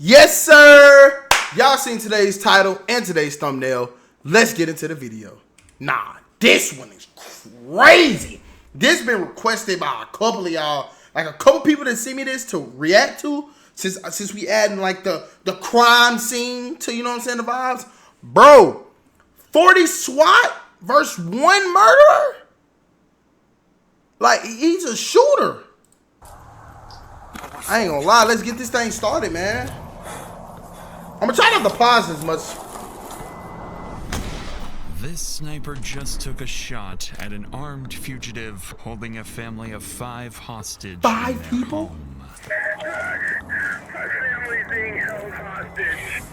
Yes, sir. Y'all seen today's title and today's thumbnail. Let's get into the video. Nah, this one is crazy. This been requested by a couple of y'all. Like a couple people that see me this to react to. Since we adding like the crime scene to, you know what I'm saying, the vibes. Bro, 40 SWAT versus 1 murderer? Like, he's a shooter. I ain't gonna lie, let's get this thing started, man. I'm gonna try not to pause as much. This sniper just took a shot at an armed fugitive holding a family of 5 hostage. 5 people? Home. Our family's being held hostage.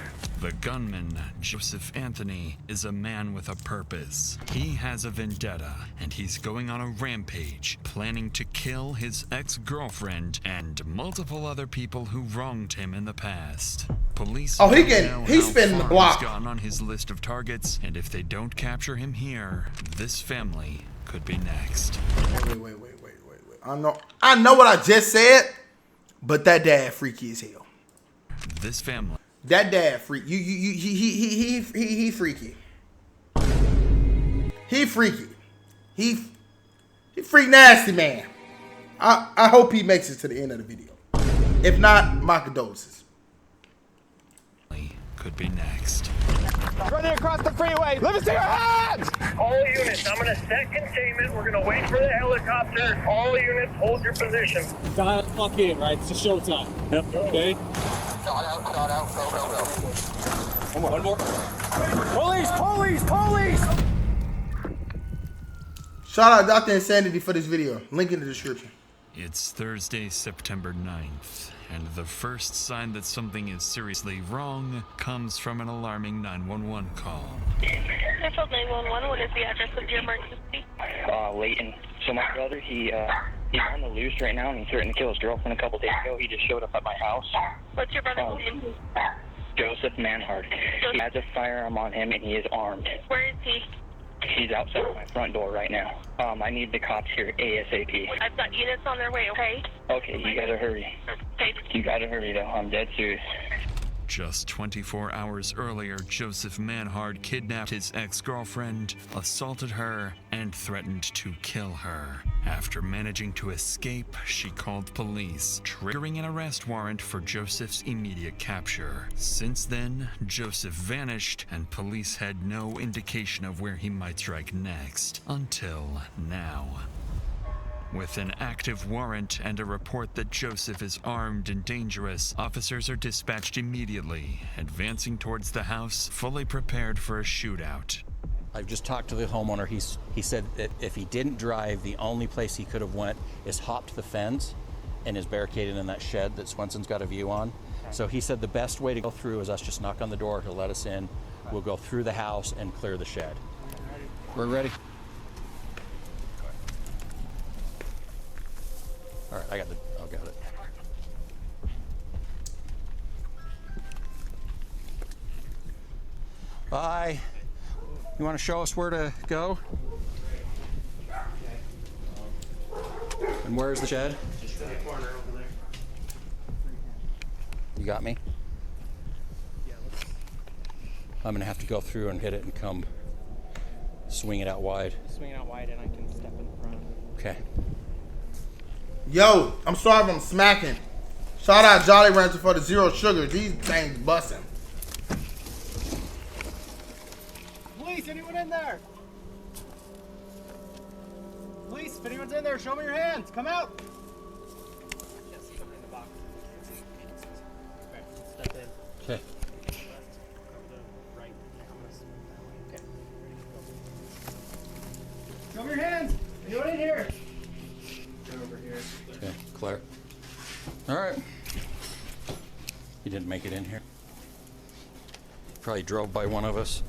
The gunman, Joseph Anthony, is a man with a purpose. He has a vendetta, and he's going on a rampage, planning to kill his ex-girlfriend and multiple other people who wronged him in the past. Police he's spinning the block. He's gotten on his list of targets, and if they don't capture him here, this family could be next. Wait. I know what I just said, but that dad freaky as hell. This family. That dad freak. He freaky. He freaky. He freak nasty, man. I hope he makes it to the end of the video. If not, my condolences. Could be next. Running across the freeway. Let me see your hands! All units, I'm gonna set containment. We're gonna wait for the helicopter. All units, hold your position. Dial fuck in, right? It's a showtime. Yep. Okay. Shot out, go. One more. Police! Shout out Dr. Insanity for this video. Link in the description. It's Thursday, September 9th, and the first sign that something is seriously wrong comes from an alarming 911 call. Central 911, what is the address of your emergency? Leighton. So my brother, he's on the loose right now, and he threatened to kill his girlfriend a couple days ago. He just showed up at my house. What's your brother's name? Joseph Manhart. He has a firearm on him, and he is armed. Where is he? He's outside my front door right now. I need the cops here ASAP. I've got units on their way, okay? Okay, you gotta hurry. Okay. You gotta hurry, though. I'm dead serious. Just 24 hours earlier, Joseph Manhart kidnapped his ex-girlfriend, assaulted her, and threatened to kill her. After managing to escape, she called police, triggering an arrest warrant for Joseph's immediate capture. Since then, Joseph vanished, and police had no indication of where he might strike next, until now. With an active warrant and a report that Joseph is armed and dangerous, officers are dispatched immediately, advancing towards the house, fully prepared for a shootout. I've just talked to the homeowner. He said that if he didn't drive, the only place he could have went is hopped the fence and is barricaded in that shed that Swenson's got a view on. So he said the best way to go through is us just knock on the door. He'll let us in. We'll go through the house and clear the shed. We're ready. All right, I got it. Bye. You want to show us where to go? And where's the shed? Just in the corner over there. You got me? Yeah, I'm gonna have to go through and hit it and come swing it out wide. swing it out wide and I can step in front. Okay. Yo, I'm sorry if I'm smacking. Shout out Jolly Rancher for the 0 sugar. These things busting. Police, anyone in there? Police, if anyone's in there, show me your hands. Come out. Yes, somebody in the box. Okay, step in. Okay. Right. Okay. Show me your hands. Anyone in here? Over here. Okay, Claire. All right. You didn't make it in here. Probably drove by one of us.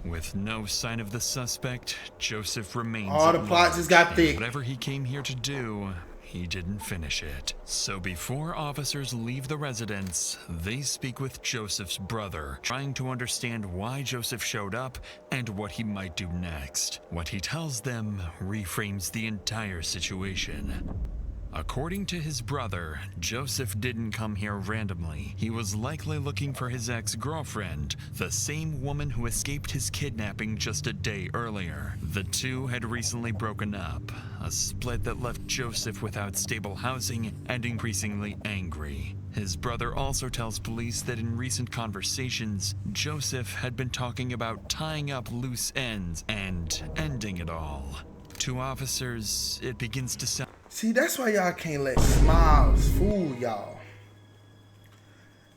With no sign of the suspect, Joseph remains All the at plot large, just got and thick. Whatever he came here to do, he didn't finish it. So before officers leave the residence, they speak with Joseph's brother, trying to understand why Joseph showed up and what he might do next. What he tells them reframes the entire situation. According to his brother, Joseph didn't come here randomly. He was likely looking for his ex-girlfriend, the same woman who escaped his kidnapping just a day earlier. The two had recently broken up, a split that left Joseph without stable housing and increasingly angry. His brother also tells police that in recent conversations, Joseph had been talking about tying up loose ends and ending it all. To officers, it begins to sound... See, that's why y'all can't let smiles fool y'all.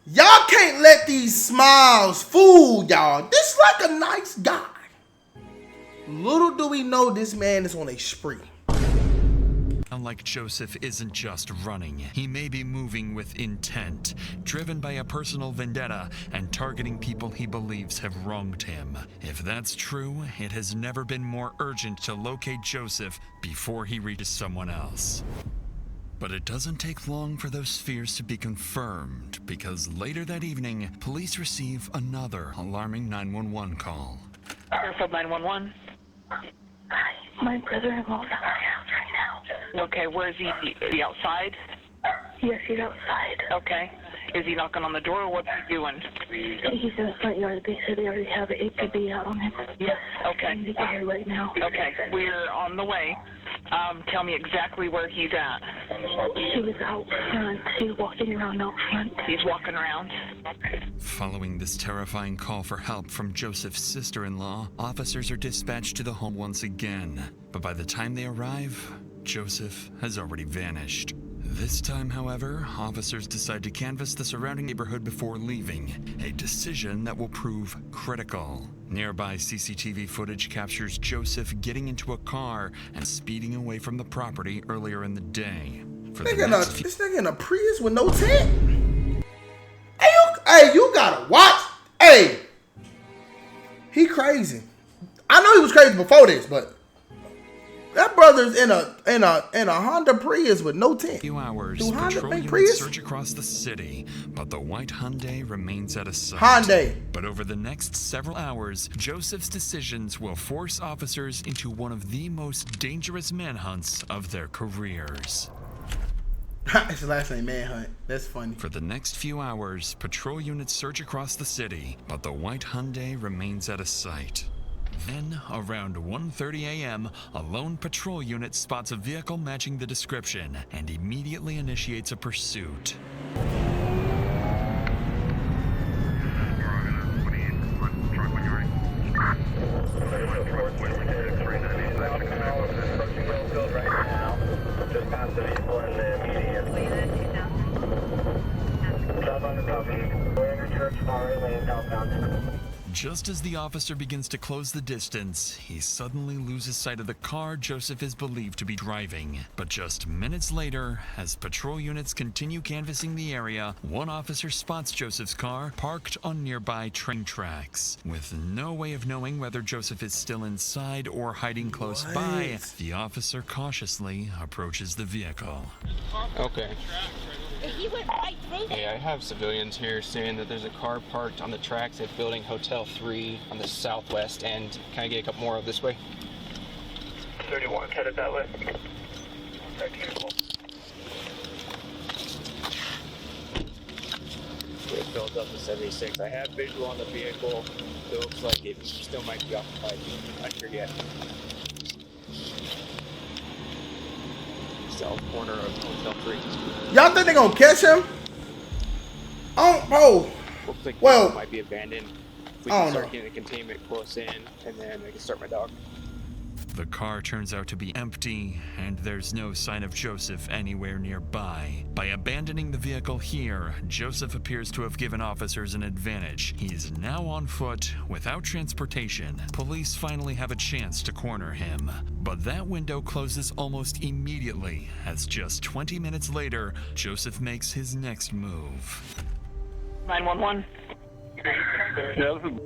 Y'all can't let these smiles fool y'all. This like a nice guy. Little do we know this man is on a spree. Unlike Joseph isn't just running, he may be moving with intent, driven by a personal vendetta and targeting people he believes have wronged him. If that's true, it has never been more urgent to locate Joseph before he reaches someone else. But it doesn't take long for those fears to be confirmed, because later that evening, police receive another alarming 911 call. Fairfield 911. My brother-in-law's at my house right now. Okay, where is he? Is he outside? Yes, he's outside. Okay. Is he knocking on the door, or what's he doing? He's in the front yard. They said they already have an APB out on him. Yes. Okay. I need to get here right now. Okay, we're on the way. Tell me exactly where he's at. She was out front. She was walking around out front. He's walking around. Following this terrifying call for help from Joseph's sister-in-law, officers are dispatched to the home once again. But by the time they arrive, Joseph has already vanished. This time, however, officers decide to canvass the surrounding neighborhood before leaving, a decision that will prove critical. Nearby CCTV footage captures Joseph getting into a car and speeding away from the property earlier in the day. For the next This nigga in a Prius with no tent? Hey, you gotta watch. Hey, he crazy. I know he was crazy before this, but that brother's in a Honda Prius with no tent. Few hours, Do Honda patrol make units Prius? search across the city, but the white Hyundai remains out of sight. Hyundai. But over the next several hours, Joseph's decisions will force officers into one of the most dangerous manhunts of their careers. His last name Manhunt. That's funny. For the next few hours, patrol units search across the city, but the white Hyundai remains out of sight. Then, around 1:30 a.m., a lone patrol unit spots a vehicle matching the description and immediately initiates a pursuit. Just as the officer begins to close the distance, he suddenly loses sight of the car Joseph is believed to be driving. But just minutes later, as patrol units continue canvassing the area, one officer spots Joseph's car parked on nearby train tracks. With no way of knowing whether Joseph is still inside or hiding close by, the officer cautiously approaches the vehicle. Okay. He went right through. Hey, I have civilians here saying that there's a car parked on the tracks at Building Hotel 3 on the southwest end. Can I get a couple more of this way? 31 headed that way. It built up to 76. I have visual on the vehicle. It looks like it still might be occupied. I forget. South corner of Hotel 3. Y'all think they gonna catch him? Oh, bro. Looks like Well, it might be abandoned. We I can don't start know. getting the containment close in, and then I can start my dog. The car turns out to be empty, and there's no sign of Joseph anywhere nearby. By abandoning the vehicle here, Joseph appears to have given officers an advantage. He's now on foot, without transportation. Police finally have a chance to corner him. But that window closes almost immediately, as just 20 minutes later, Joseph makes his next move. 911. Yeah, this is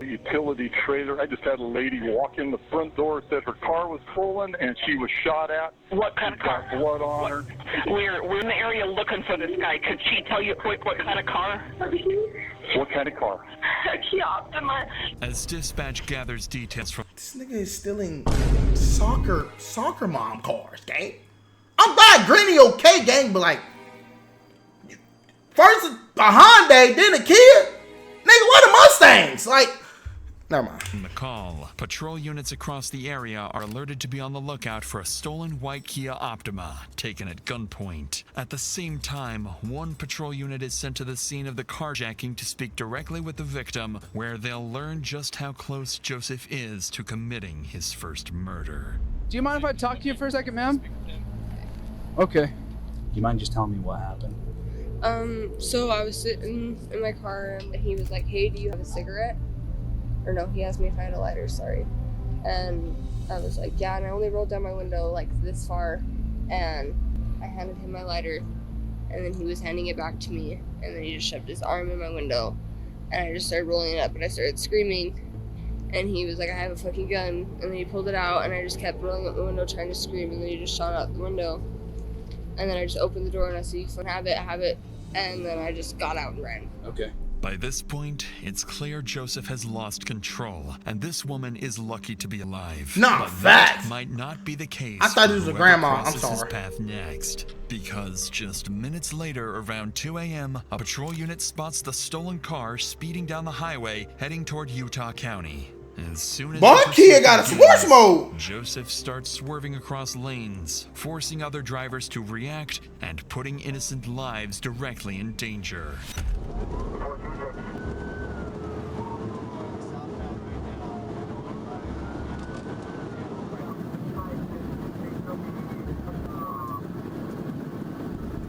a utility trailer. I just had a lady walk in the front door, said her car was stolen and she was shot at. What kind of car? Got blood on her. We're in the area looking for this guy. Could she tell you quick what kind of car? What kind of car? As dispatch gathers details from This nigga is stealing soccer mom cars, gang. I'm glad Granny okay, gang, but like, first a Hyundai, then a Kia. Nigga, what are Mustangs? Like, never mind. In the call, patrol units across the area are alerted to be on the lookout for a stolen white Kia Optima taken at gunpoint. At the same time, one patrol unit is sent to the scene of the carjacking to speak directly with the victim, where they'll learn just how close Joseph is to committing his first murder. Do you mind if I talk to you for a second, ma'am? Okay. Do you mind just telling me what happened? So I was sitting in my car and he was like, hey, do you have a cigarette? Or no, he asked me if I had a lighter, sorry. And I was like, yeah, and I only rolled down my window like this far, and I handed him my lighter, and then he was handing it back to me, and then he just shoved his arm in my window, and I just started rolling it up, and I started screaming, and he was like, I have a fucking gun, and then he pulled it out, and I just kept rolling up the window trying to scream, and then he just shot out the window, and then I just opened the door, and I said, you can have it, and then I just got out and ran. Okay. By this point, it's clear Joseph has lost control, and this woman is lucky to be alive. Nah, but facts. that might not be the case. I thought it was a grandma. I'm crosses his sorry. path next, because just minutes later, around 2 a.m., a patrol unit spots the stolen car speeding down the highway, heading toward Utah County. As soon as Boy, Kia got a sports mode. Joseph starts swerving across lanes, forcing other drivers to react and putting innocent lives directly in danger.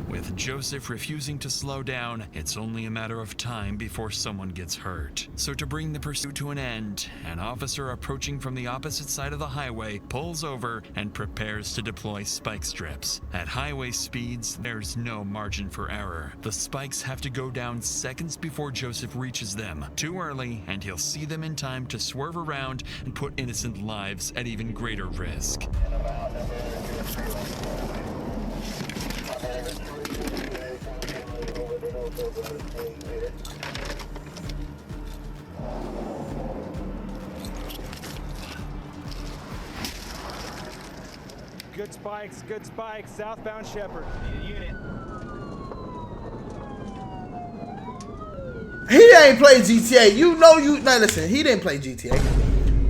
With Joseph refusing to slow down, it's only a matter of time before someone gets hurt. So to bring the pursuit to an end, an officer approaching from the opposite side of the highway pulls over and prepares to deploy spike strips. At highway speeds, there's no margin for error. The spikes have to go down seconds before Joseph reaches them. Too early, and he'll see them in time to swerve around and put innocent lives at even greater risk. Good spikes, southbound Shepherd. Need a unit. He ain't played GTA. Now listen, he didn't play GTA.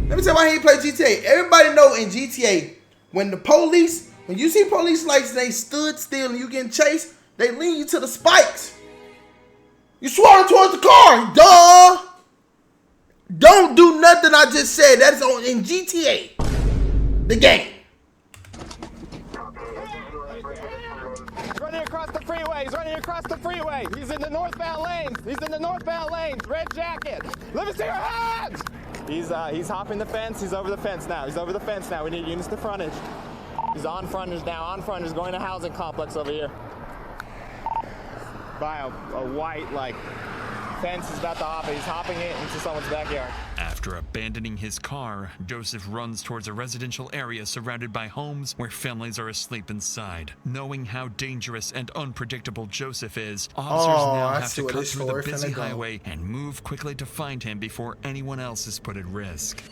Let me tell you why he ain't played GTA. Everybody know in GTA, when you see police lights, they stood still and you getting chased, they lead you to the spikes. You swerve towards the car. Duh. Don't do nothing I just said. That's on in GTA. The game. Running across the freeway. He's running across the freeway. He's in the northbound lanes. Red jacket. Let me see your hands. He's hopping the fence. He's over the fence now. We need units to frontage. He's on frontage now. Going to housing complex over here. By a white fence. He's about to hop it. He's hopping it into someone's backyard. After abandoning his car, Joseph runs towards a residential area surrounded by homes where families are asleep inside. Knowing how dangerous and unpredictable Joseph is, officers now have to cut through the busy highway and move quickly to find him before anyone else is put at risk.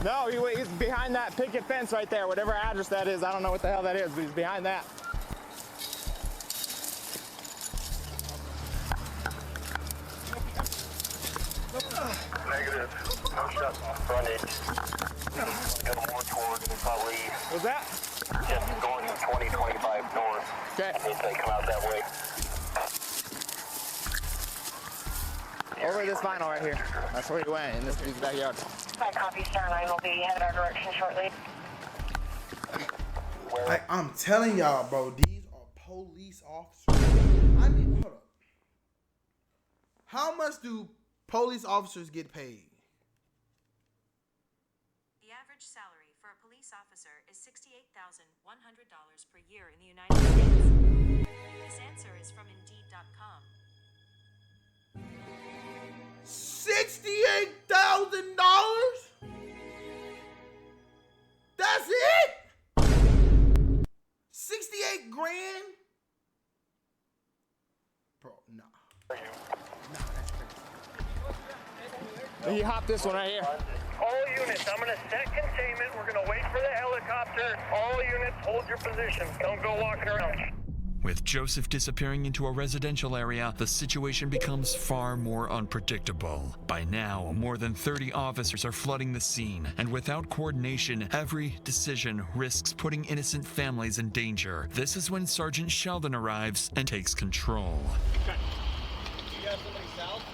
No, he's behind that picket fence right there, whatever address that is. I don't know what the hell that is, but he's behind that. Negative. No shots on frontage. Go more towards probably. What's that? Just going 20-25 north. Okay. If they come out that way. Over this vinyl right here. That's where he went, in this dude's backyard. My copy, Star 9 will be headed our direction shortly. Like I'm telling y'all, bro, these are police officers. Hold up. How much do police officers get paid? The average salary for a police officer is $68,100 per year in the United States. This answer is from Indeed.com. $68,000? That's it? 68 grand? No. That's crazy. He hopped this one right here. All units, I'm gonna set containment. We're gonna wait for the helicopter. All units, hold your position. Don't go walking around. With Joseph disappearing into a residential area, the situation becomes far more unpredictable. By now, more than 30 officers are flooding the scene, and without coordination, every decision risks putting innocent families in danger. This is when Sergeant Sheldon arrives and takes control.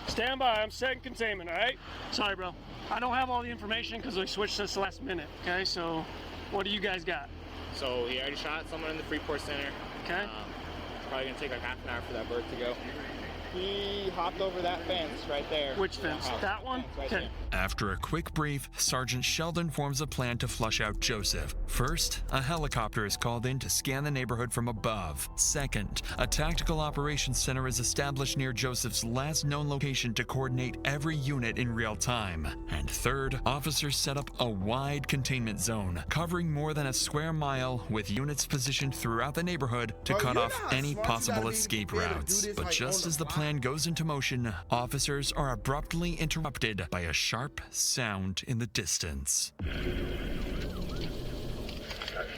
Stand by, I'm setting containment, all right? Sorry, bro. I don't have all the information because we switched this last minute, okay? So, what do you guys got? So he already shot someone in the Freeport Center. Okay. It's probably gonna take like half an hour for that bird to go. He hopped over that fence right there. Which fence? That one? Right Okay. After a quick brief, Sergeant Sheldon forms a plan to flush out Joseph. First, a helicopter is called in to scan the neighborhood from above. Second, a tactical operations center is established near Joseph's last known location to coordinate every unit in real time. And third, officers set up a wide containment zone, covering more than a square mile with units positioned throughout the neighborhood to cut off any possible escape routes. But just as the plan goes into motion, officers are abruptly interrupted by a sharp sound in the distance. Not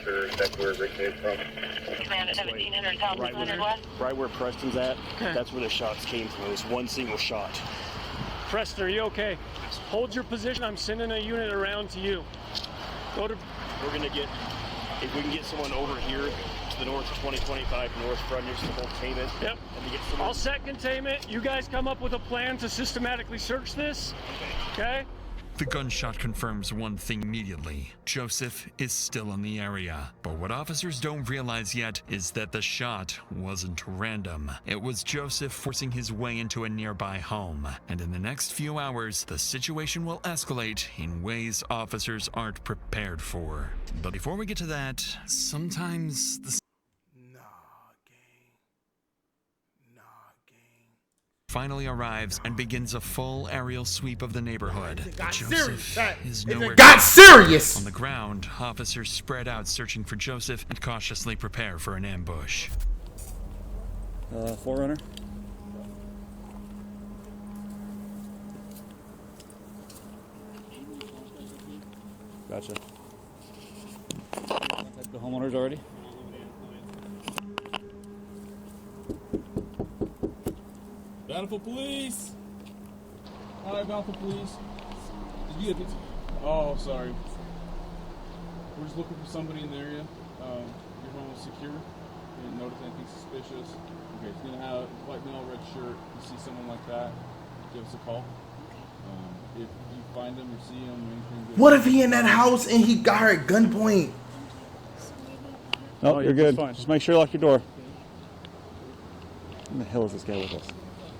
sure exactly where Rick came from. Command at 1700 South 100 West. Right where Preston's at, that's where the shots came from. It was one single shot. Preston, are you okay? Hold your position. I'm sending a unit around to you. Go to... We're gonna get, if we can get someone over here to the north of 2025 north front near some containment. Yep. And to get someone... I'll set containment. You guys come up with a plan to systematically search this. Okay? The gunshot confirms one thing immediately. Joseph is still in the area. But what officers don't realize yet is that the shot wasn't random. It was Joseph forcing his way into a nearby home. And in the next few hours, the situation will escalate in ways officers aren't prepared for. But before we get to that, sometimes the finally arrives and begins a full aerial sweep of the neighborhood. Joseph is nowhere. Got serious! On the ground, officers spread out searching for Joseph and cautiously prepare for an ambush. Forerunner? Gotcha. Contacted the homeowners already? Bountiful Police! Hi, Bountiful Police. Did you get this? Oh, sorry. We're just looking for somebody in the area. Your home is secure. We didn't notice anything suspicious. Okay, it's gonna have white male, red shirt. You see someone like that, give us a call. If you find them or see them or anything good. What if he in that house and he got her at gunpoint? No, you're good. Just make sure you lock your door. Who the hell is this guy with us?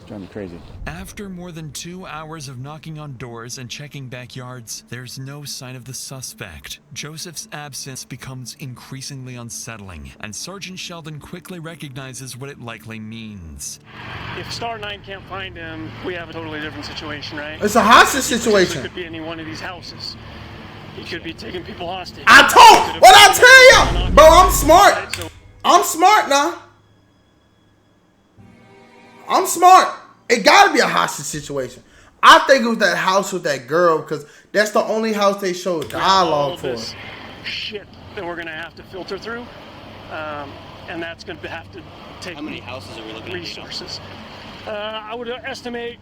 Driving me crazy. After more than 2 hours of knocking on doors and checking backyards, there's no sign of the suspect. Joseph's absence becomes increasingly unsettling, and Sergeant Sheldon quickly recognizes what it likely means. If Star 9 can't find him, we have a totally different situation, right? It's a hostage situation. It could be any one of these houses. He could be taking people hostage. What I tell you? Bro, I'm smart. I'm smart now. I'm smart. It gotta be a hostage situation. I think it was that house with that girl because that's the only house they showed dialogue for. This shit that we're gonna have to filter through, and that's gonna have to take. How many houses are we looking at? Resources. I would estimate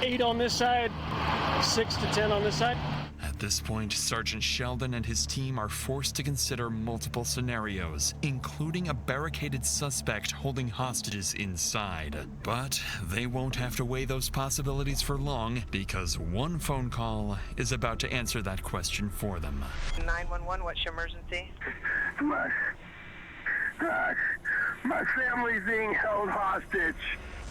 8 on this side, 6 to 10 on this side. At this point, Sergeant Sheldon and his team are forced to consider multiple scenarios, including a barricaded suspect holding hostages inside. But they won't have to weigh those possibilities for long, because one phone call is about to answer that question for them. 911, what's your emergency? My family's being held hostage.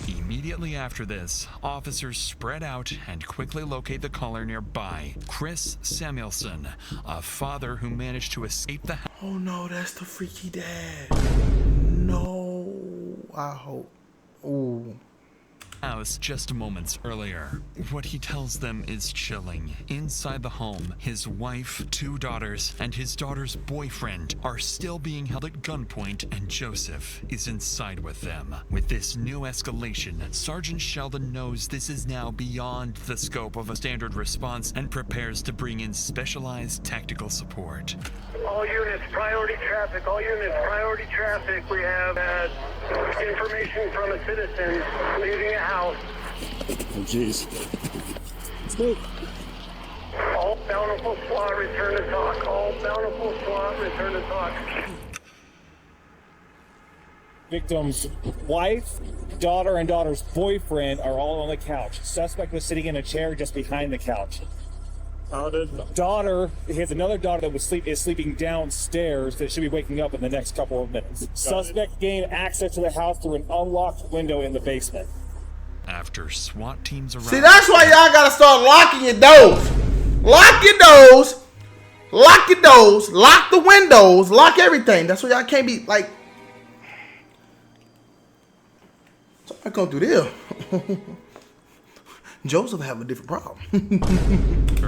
Immediately after this, officers spread out and quickly locate the caller nearby, Chris Samuelson, a father who managed to escape the house. Oh no, that's the freaky dad. No, I hope. Ooh. house just moments earlier. What he tells them is chilling. Inside the home, his wife, 2 daughters, and his daughter's boyfriend are still being held at gunpoint, and Joseph is inside with them. With this new escalation, Sergeant Sheldon knows this is now beyond the scope of a standard response and prepares to bring in specialized tactical support. All units, priority traffic. All units, priority traffic. We have information from a citizen leaving a house. Oh, jeez. Let's move. All bountiful SWAT return to talk. All bountiful SWAT return to talk. Victim's wife, daughter, and daughter's boyfriend are all on the couch. Suspect was sitting in a chair just behind the couch. Daughter, he has another daughter that is sleeping downstairs that should be waking up in the next couple of minutes. Suspect gained access to the house through an unlocked window in the basement. After SWAT teams arrive... See, that's why y'all gotta start locking your doors. Lock your doors. Lock your doors. Lock the windows. Lock everything. That's why y'all can't be like... So I go through there. Joseph have a different problem.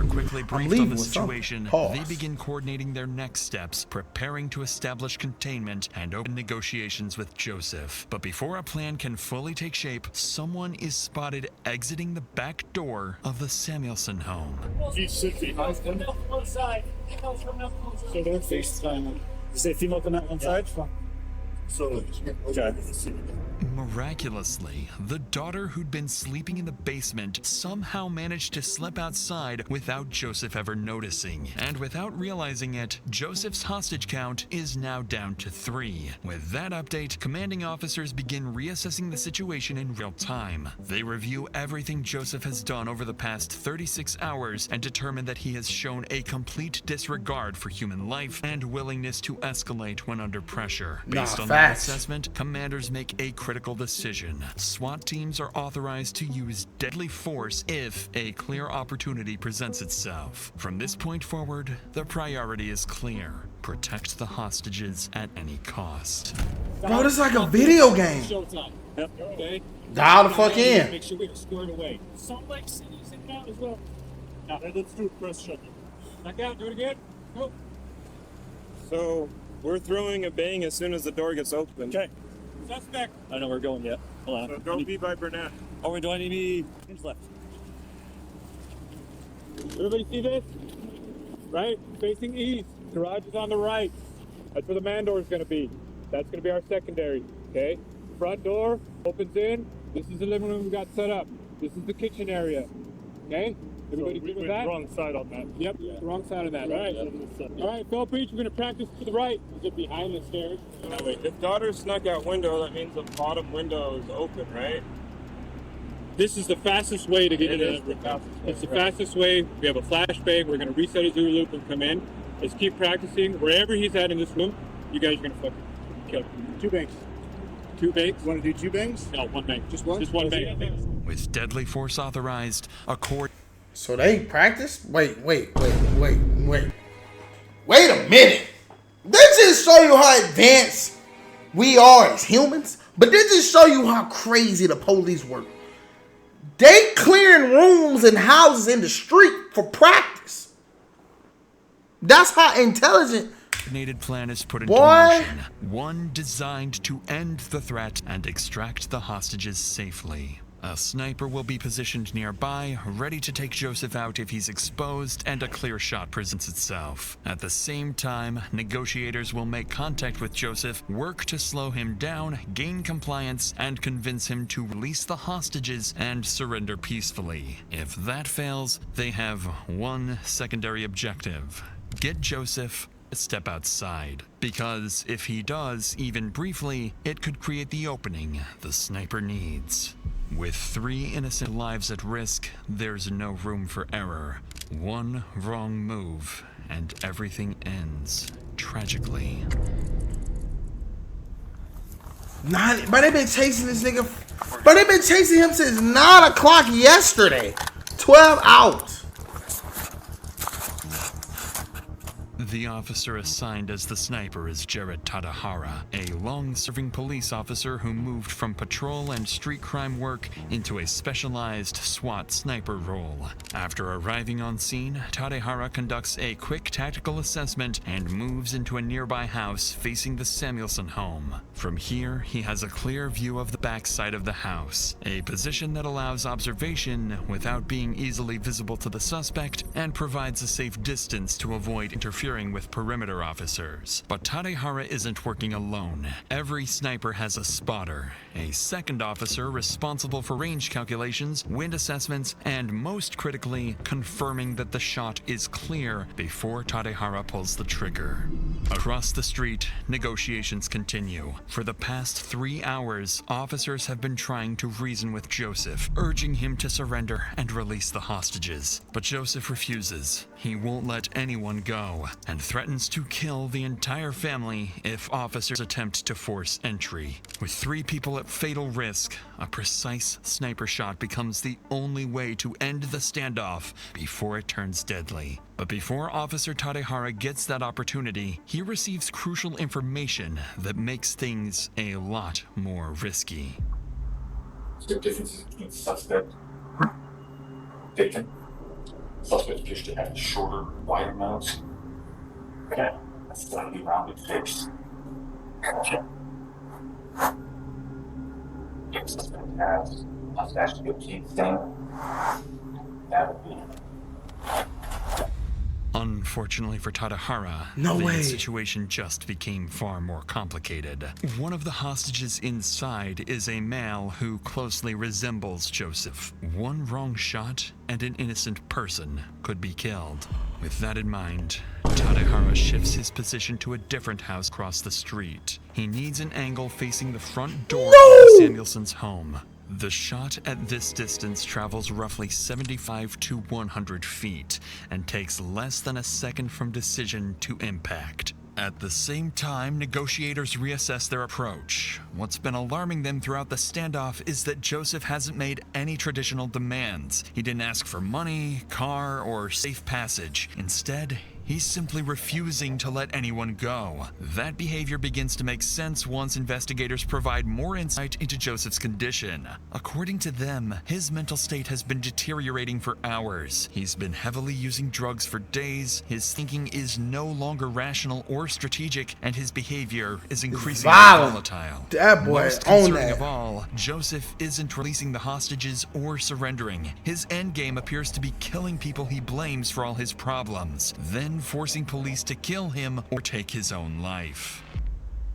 Quickly briefed on the situation, they begin coordinating their next steps, preparing to establish containment and open negotiations with Joseph. But before a plan can fully take shape, someone is spotted exiting the back door of the Samuelson home. He should be on one side. So they're FaceTime. Is there a female on that one side? So, okay. Miraculously, the daughter who'd been sleeping in the basement somehow managed to slip outside without Joseph ever noticing. And without realizing it, Joseph's hostage count is now down to 3. With that update, commanding officers begin reassessing the situation in real time. They review everything Joseph has done over the past 36 hours and determine that he has shown a complete disregard for human life and willingness to escalate when under pressure. Based on that assessment, commanders make a critical decision. SWAT teams are authorized to use deadly force if a clear opportunity presents itself. From this point forward, the priority is clear. Protect the hostages at any cost. Bro, this is like a video game. Showtime. Yep. Okay. Dial the fuck in. Make sure we're squared away. Salt Lake City's in out as well. Now, let's do press shutdown. Back out. Do it again. Go. So, we're throwing a bang as soon as the door gets open. Okay. Suspect. I don't know where we're going yet. Hold on. So don't be by Burnett. Oh, do I need me? Hinge left. Everybody see this? Right? Facing east. Garage is on the right. That's where the man door is going to be. That's going to be our secondary. Okay? Front door opens in. This is the living room we got set up. This is the kitchen area. Okay? Everybody good with that? Wrong side on that. Yep, wrong side of that. All right. All right, Phil Preach, we're going to practice to the right. Is it behind the stairs? No, wait. If daughter snuck out window, that means the bottom window is open, right? This is the fastest way to get in. It's the fastest way. We have a flashbang. We're going to reset his Zulu loop and come in. Let's keep practicing. Wherever he's at in this room, you guys are going to fucking kill him. 2 bangs. 2 bangs? Want to do 2 bangs? No, 1 bang. Just one? Just 1 bang. With deadly force authorized, a court... So they practice? Wait a minute. This just show you how advanced we are as humans. But this just show you how crazy the police work. They clearing rooms and houses in the street for practice. That's how intelligent. Coordinated plan is put into motion. One designed to end the threat and extract the hostages safely. A sniper will be positioned nearby, ready to take Joseph out if he's exposed and a clear shot presents itself. At the same time, negotiators will make contact with Joseph, work to slow him down, gain compliance, and convince him to release the hostages and surrender peacefully. If that fails, they have one secondary objective: get Joseph to step outside. Because if he does, even briefly, it could create the opening the sniper needs. With 3 innocent lives at risk, there's no room for error. One wrong move, and everything ends tragically. But they've been chasing this nigga. But they've been chasing him since 9 o'clock yesterday. 12 hours. The officer assigned as the sniper is Jared Tadahara, a long-serving police officer who moved from patrol and street crime work into a specialized SWAT sniper role. After arriving on scene, Tadahara conducts a quick tactical assessment and moves into a nearby house facing the Samuelson home. From here, he has a clear view of the backside of the house, a position that allows observation without being easily visible to the suspect and provides a safe distance to avoid interfering with perimeter officers. But Tadahara isn't working alone. Every sniper has a spotter, a second officer responsible for range calculations, wind assessments, and most critically, confirming that the shot is clear before Tadahara pulls the trigger. Across the street, negotiations continue. For the past 3 hours, officers have been trying to reason with Joseph, urging him to surrender and release the hostages. But Joseph refuses. He won't let anyone go, and threatens to kill the entire family if officers attempt to force entry. With 3 people at fatal risk, a precise sniper shot becomes the only way to end the standoff before it turns deadly. But before Officer Tadahara gets that opportunity, he receives crucial information that makes things a lot more risky. Is there differences between suspect and victim? Suspect appears to have a shorter, wider nose. Okay. A slightly rounded face. Okay. If suspect has a mustache to be stain, that would be. Unfortunately for Tadahara, the situation just became far more complicated. One of the hostages inside is a male who closely resembles Joseph. One wrong shot and an innocent person could be killed. With that in mind, Tadahara shifts his position to a different house across the street. He needs an angle facing the front door of the Samuelsons' home. The shot at this distance travels roughly 75 to 100 feet and takes less than a second from decision to impact. At the same time, negotiators reassess their approach. What's been alarming them throughout the standoff is that Joseph hasn't made any traditional demands. He didn't ask for money, car, or safe passage. Instead, he's simply refusing to let anyone go. That behavior begins to make sense once investigators provide more insight into Joseph's condition. According to them, his mental state has been deteriorating for hours. He's been heavily using drugs for days, his thinking is no longer rational or strategic, and his behavior is increasingly volatile. That boy Most on concerning that. of all, Joseph isn't releasing the hostages or surrendering. His endgame appears to be killing people he blames for all his problems, then forcing police to kill him or take his own life.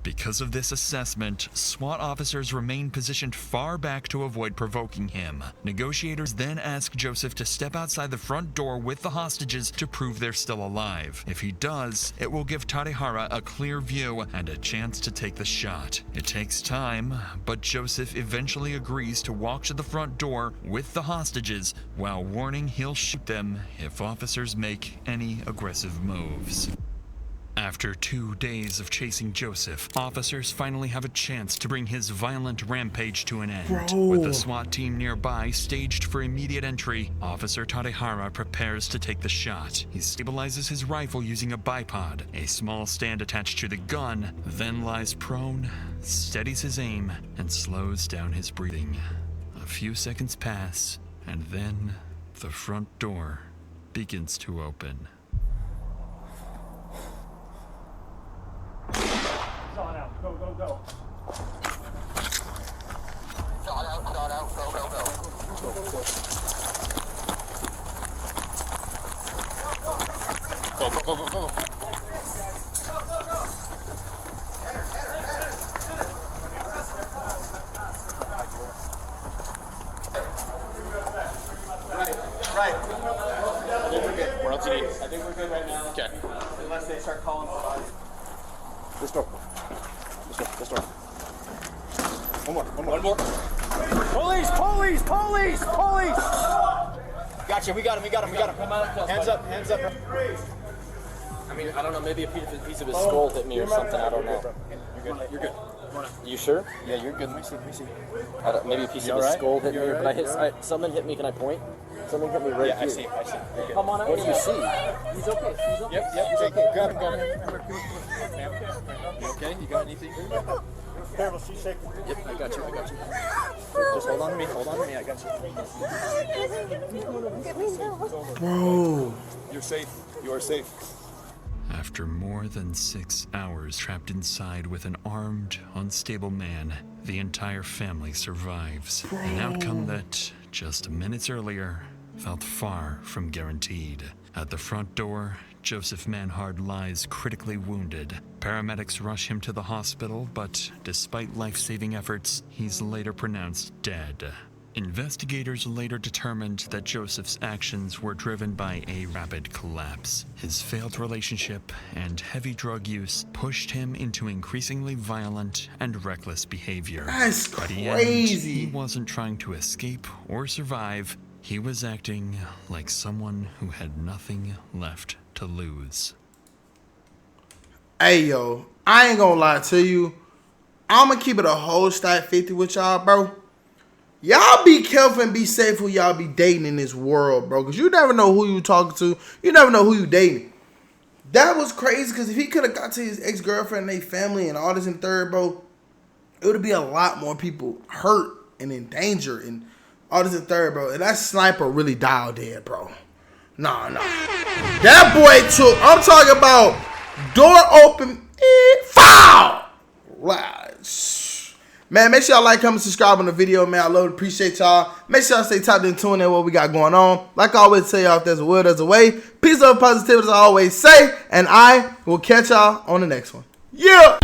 Because of this assessment, SWAT officers remain positioned far back to avoid provoking him. Negotiators then ask Joseph to step outside the front door with the hostages to prove they're still alive. If he does, it will give Tadahara a clear view and a chance to take the shot. It takes time, but Joseph eventually agrees to walk to the front door with the hostages while warning he'll shoot them if officers make any aggressive moves. After 2 days of chasing Joseph, officers finally have a chance to bring his violent rampage to an end. With the SWAT team nearby staged for immediate entry, Officer Tadahara prepares to take the shot. He stabilizes his rifle using a bipod, a small stand attached to the gun, then lies prone, steadies his aim, and slows down his breathing. A few seconds pass, and then the front door begins to open. Shot out. Go, go, go. Shot out. Go, go, go. Go, go, go, go, go. Right. I think we're good. What else you need? I think we're good right now. Okay. Unless they start calling for bodies. This door. This door. One more. Police! Police! Police! Police! Gotcha, we got him. Hands up. I mean, I don't know, maybe a piece of his skull hit me or something, I don't know. You're good. You sure? Yeah, you're good. Let me see. Maybe a piece of his skull hit me, but something hit me, can I point? Someone hit me right here. I see him. Okay. Come on out. What do you see? He's okay. He's okay. Yep, He's take okay. it. Grab him. You okay? You got anything? Careful, she's shaking. Yep, I got you. Just hold on to me. I got you. Bro. You're safe. You are safe. After more than 6 hours trapped inside with an armed, unstable man, the entire family survives. An outcome that, just minutes earlier, felt far from guaranteed. At the front door, Joseph Manhard lies critically wounded. Paramedics rush him to the hospital, but despite life-saving efforts, he's later pronounced dead. Investigators later determined that Joseph's actions were driven by a rapid collapse. His failed relationship and heavy drug use pushed him into increasingly violent and reckless behavior. That's By the crazy. end, he wasn't trying to escape or survive. He was acting like someone who had nothing left to lose. Hey, yo, I ain't gonna lie to you. I'm gonna keep it a whole stack 50 with y'all, bro. Y'all be careful and be safe who y'all be dating in this world, bro. Because you never know who you talking to. You never know who you dating. That was crazy because if he could have got to his ex-girlfriend and their family and all this in third, bro, it would be a lot more people hurt and in danger and all this in third, bro. And that sniper really dialed in, bro. Nah. That boy took, I'm talking about door open, foul. Wow. Man, make sure y'all like, comment, subscribe on the video, man. I love and appreciate y'all. Make sure y'all stay tapped in, tuned in what we got going on. Like I always tell y'all, if there's a will, there's a way. Peace, love, positivity, as I always say. And I will catch y'all on the next one. Yeah!